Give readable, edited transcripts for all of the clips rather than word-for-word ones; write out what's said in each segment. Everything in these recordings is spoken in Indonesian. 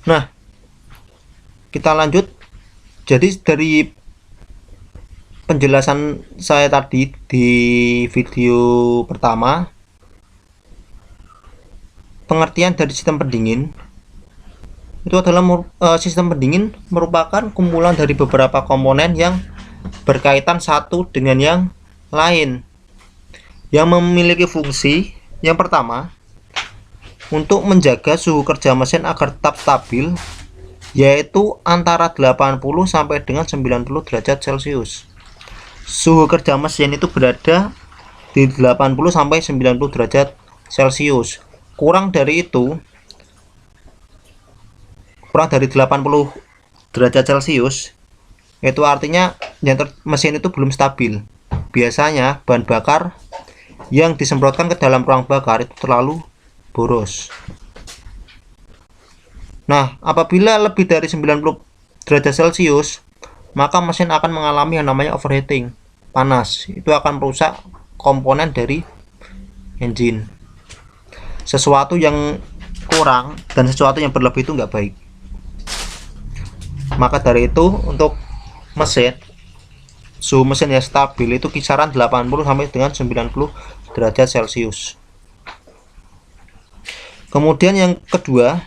Nah, kita lanjut. Jadi dari penjelasan saya tadi di video pertama, pengertian dari sistem pendingin itu adalah sistem pendingin merupakan kumpulan dari beberapa komponen yang berkaitan satu dengan yang lain, yang memiliki fungsi yang pertama untuk menjaga suhu kerja mesin agar tetap stabil, yaitu antara 80 sampai dengan 90 derajat Celcius. Suhu kerja mesin itu berada di 80 sampai 90 derajat Celcius. Kurang dari 80 derajat Celcius, itu artinya mesin itu belum stabil. Biasanya bahan bakar yang disemprotkan ke dalam ruang bakar itu terlalu boros. Nah, apabila lebih dari 90 derajat Celcius, maka mesin akan mengalami yang namanya overheating, panas. Itu akan merusak komponen dari engine. Sesuatu yang kurang dan sesuatu yang berlebih itu nggak baik. Maka dari itu, untuk mesin, suhu mesin yang stabil itu kisaran 80 sampai dengan 90 derajat Celcius. Kemudian yang kedua,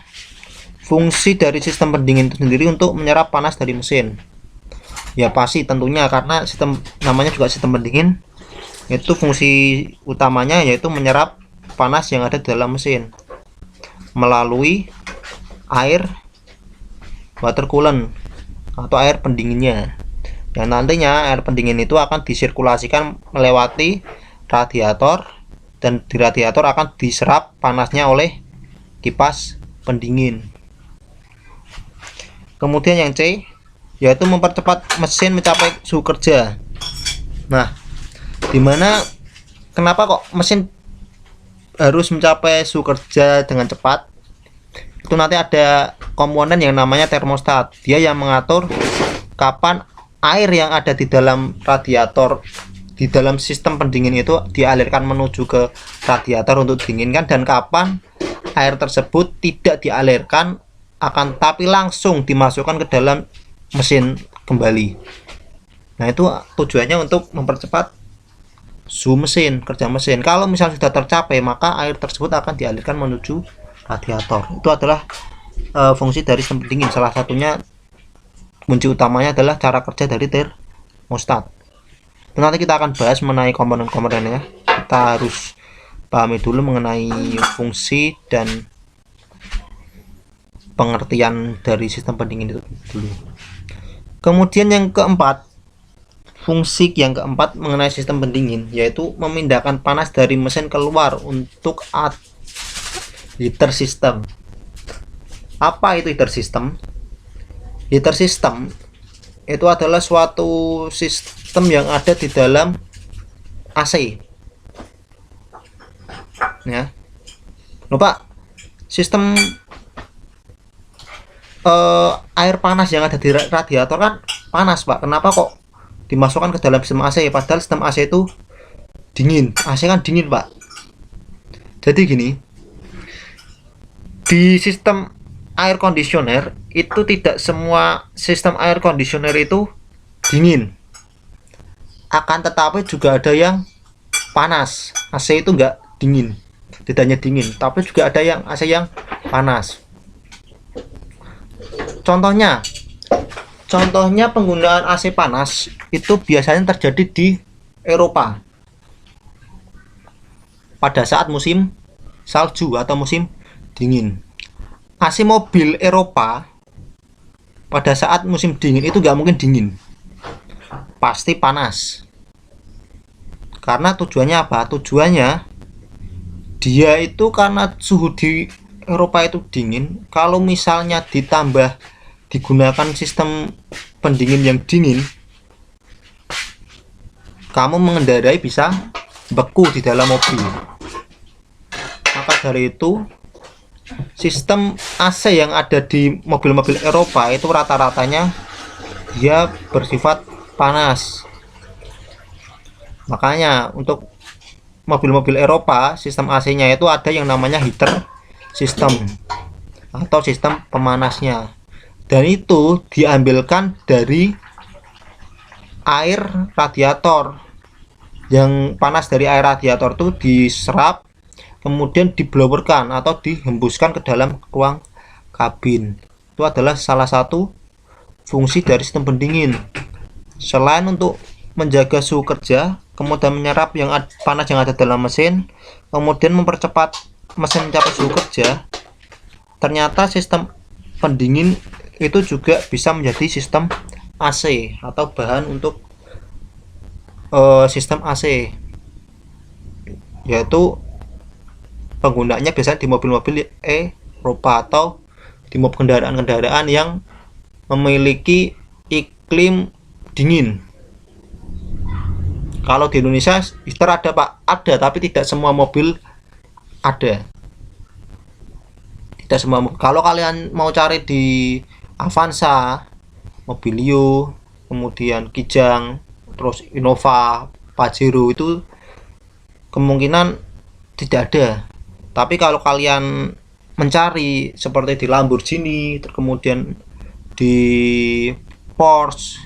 fungsi dari sistem pendingin itu sendiri untuk menyerap panas dari mesin. Ya pasti tentunya, karena sistem namanya juga sistem pendingin, itu fungsi utamanya yaitu menyerap panas yang ada di dalam mesin melalui air water coolant atau air pendinginnya, yang nantinya air pendingin itu akan disirkulasikan melewati radiator, dan di radiator akan diserap panasnya oleh kipas pendingin. Kemudian yang C, yaitu mempercepat mesin mencapai suhu kerja. Nah, dimana kenapa kok mesin harus mencapai suhu kerja dengan cepat? Itu nanti ada komponen yang namanya termostat. Dia yang mengatur kapan air yang ada di dalam radiator, di dalam sistem pendingin itu dialirkan menuju ke radiator untuk dinginkan, dan kapan air tersebut tidak dialirkan tapi langsung dimasukkan ke dalam mesin kembali. Nah, itu tujuannya untuk mempercepat suhu mesin, kerja mesin. Kalau misalnya sudah tercapai, maka air tersebut akan dialirkan menuju radiator. Itu adalah fungsi dari sistem pendingin. Salah satunya, kunci utamanya adalah cara kerja dari termostat. Nanti kita akan bahas mengenai komponen-komponennya. Kita harus pahami dulu mengenai fungsi dan pengertian dari sistem pendingin itu dulu. Kemudian yang keempat, fungsi yang keempat mengenai sistem pendingin yaitu memindahkan panas dari mesin keluar untuk heater system. Apa itu heater system? Heater system itu adalah suatu sistem yang ada di dalam AC. Ya. Lupa, sistem air panas yang ada di radiator kan panas, Pak. Kenapa kok dimasukkan ke dalam sistem AC? Padahal sistem AC itu dingin. AC kan dingin, Pak. Jadi gini, di sistem air conditioner itu tidak semua sistem air conditioner itu dingin. Akan tetapi juga ada yang panas. AC itu enggak dingin, tidak hanya dingin, tapi juga ada yang AC yang panas. Contohnya penggunaan AC panas itu biasanya terjadi di Eropa pada saat musim salju atau musim dingin. AC mobil Eropa pada saat musim dingin itu nggak mungkin dingin, pasti panas. Karena tujuannya apa? Tujuannya dia itu karena suhu di Eropa itu dingin. Kalau misalnya digunakan sistem pendingin yang dingin, kamu mengendarai bisa beku di dalam mobil. Maka dari itu, sistem AC yang ada di mobil-mobil Eropa itu rata-ratanya dia bersifat panas. Makanya untuk mobil-mobil Eropa, sistem AC-nya itu ada yang namanya heater system. atau sistem pemanasnya, dan itu diambilkan dari air radiator. Yang panas dari air radiator itu diserap kemudian diblowerkan atau dihembuskan ke dalam ruang kabin. Itu adalah salah satu fungsi dari sistem pendingin. Selain untuk menjaga suhu kerja, kemudian menyerap yang panas yang ada dalam mesin, kemudian mempercepat mesin mencapai suhu kerja, ternyata sistem pendingin itu juga bisa menjadi sistem AC atau bahan untuk sistem AC, yaitu penggunaannya biasanya di mobil-mobil Eropa atau di mobil kendaraan-kendaraan yang memiliki iklim dingin. Kalau di Indonesia heater ada Pak, ada, tapi tidak semua mobil ada. Tidak semua mobil. Kalau kalian mau cari di Avanza, Mobilio, kemudian Kijang, terus Innova, Pajero, itu kemungkinan tidak ada. Tapi kalau kalian mencari seperti di Lamborghini, kemudian di Porsche,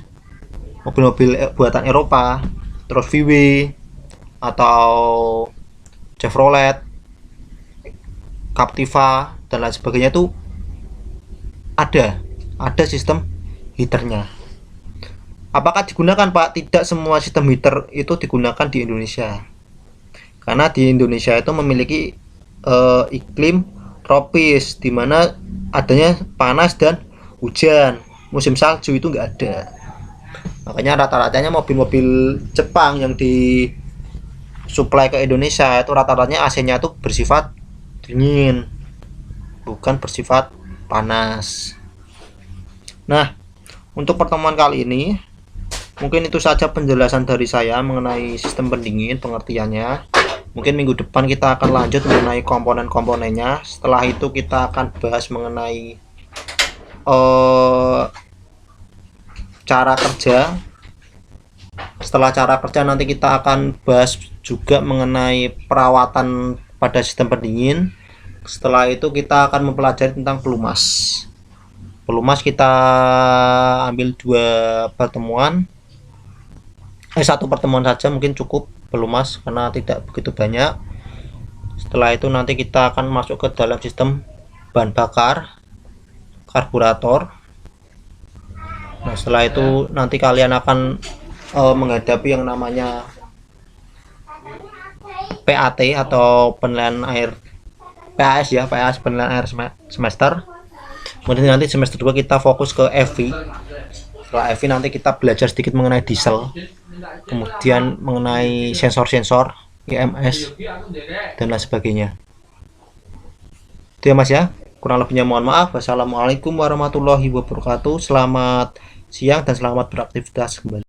mobil-mobil buatan Eropa, terus VW atau Chevrolet, Captiva dan lain sebagainya, itu ada sistem heaternya. Apakah digunakan Pak? Tidak semua sistem heater itu digunakan di Indonesia, karena di Indonesia itu memiliki iklim tropis, di mana adanya panas dan hujan. Musim salju itu nggak ada. Makanya rata-ratanya mobil-mobil Jepang yang disuplai ke Indonesia itu rata-ratanya AC-nya itu bersifat dingin, bukan bersifat panas. Nah, untuk pertemuan kali ini mungkin itu saja penjelasan dari saya mengenai sistem pendingin, pengertiannya. Mungkin minggu depan kita akan lanjut mengenai komponen-komponennya. Setelah itu kita akan bahas mengenai cara kerja. Setelah cara kerja nanti kita akan bahas juga mengenai perawatan pada sistem pendingin. Setelah itu kita akan mempelajari tentang pelumas. Pelumas kita ambil satu pertemuan saja mungkin cukup pelumas, karena tidak begitu banyak. Setelah itu nanti kita akan masuk ke dalam sistem bahan bakar, karburator. Nah, setelah itu nanti kalian akan menghadapi yang namanya PAT atau penilaian air, PAS ya, PAS penilaian air semester. Kemudian nanti semester 2 kita fokus ke FV. Setelah FV nanti kita belajar sedikit mengenai diesel, kemudian mengenai sensor-sensor, IMS dan lain sebagainya. Itu ya Mas ya. Kurang lebihnya mohon maaf. Wassalamualaikum warahmatullahi wabarakatuh. Selamat siang dan selamat beraktivitas kembali.